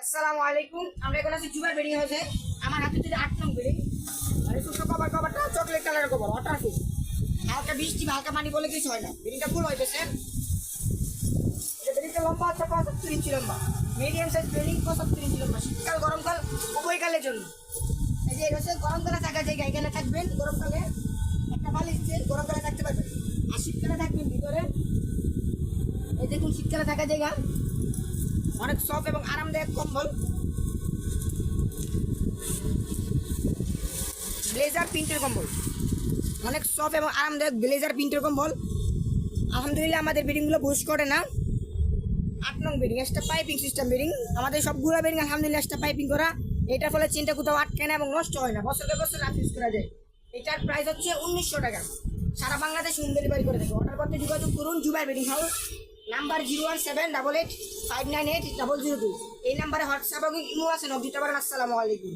আসসালামু আলাইকুম। আমরা এখন আছি জুবাইর বেডিং হাউসে। আমার হাতে যদি 8 নং বেডিং, আর এই ছোট কভারটা চকলেট কালারের কভার, ওয়াটারপ্রুফ। হালকা বৃষ্টি হালকা পানি বলে কিছু হয় না। বেডিংটা ফুল হইতেছে। এটা বেডিংটা লম্বা হচ্ছে 75 ইঞ্চি লম্বা, মিডিয়াম সাইজ বেডিং 75 ইঞ্চি লম্বা। শীতকাল গরমকাল উভয়কালের জন্য। এই যে এটা হচ্ছে গরমকালে থাকা জায়গা, এখানে থাকবেন গরমকালে একটা বালিশ দিয়ে গরমকালে থাকতে পারবেন, আর শীতকালে থাকবেন ভিতরে। এই দেখুন শীতকালে থাকা জায়গা, অনেক সফট এবং আরামদায়ক কম্বল। ব্লেজার প্রিন্টের কম্বল, অনেক সফট এবং আরামদায়ক ব্লেজার প্রিন্টের কম্বল। আলহামদুলিল্লাহ আমাদের বেডিংগুলো বুশ করে না। 8 নং বেডিং, একটা পাইপিং সিস্টেম বেডিং। আমাদের সবগুলো বেডিং আলহামদুলিল্লাহ একটা পাইপিং করা। এটার ফলে চিন্তা কোথাও আটকে না এবং নষ্ট হয় না, বছরের বছর রাফ ইউজ করা যায়। এটার প্রাইস হচ্ছে 1900 টাকা। সারা বাংলাদেশ হোম ডেলিভারি করে দেবে। অর্ডার করতে যোগাযোগ করুন জুবাইর বেডিং হাউস, নাম্বার 01788598002। এই নাম্বারে হোয়াটসঅ্যাপ এবং ইমো আছে, নক দিতে পারেন। আসসালামু আলাইকুম।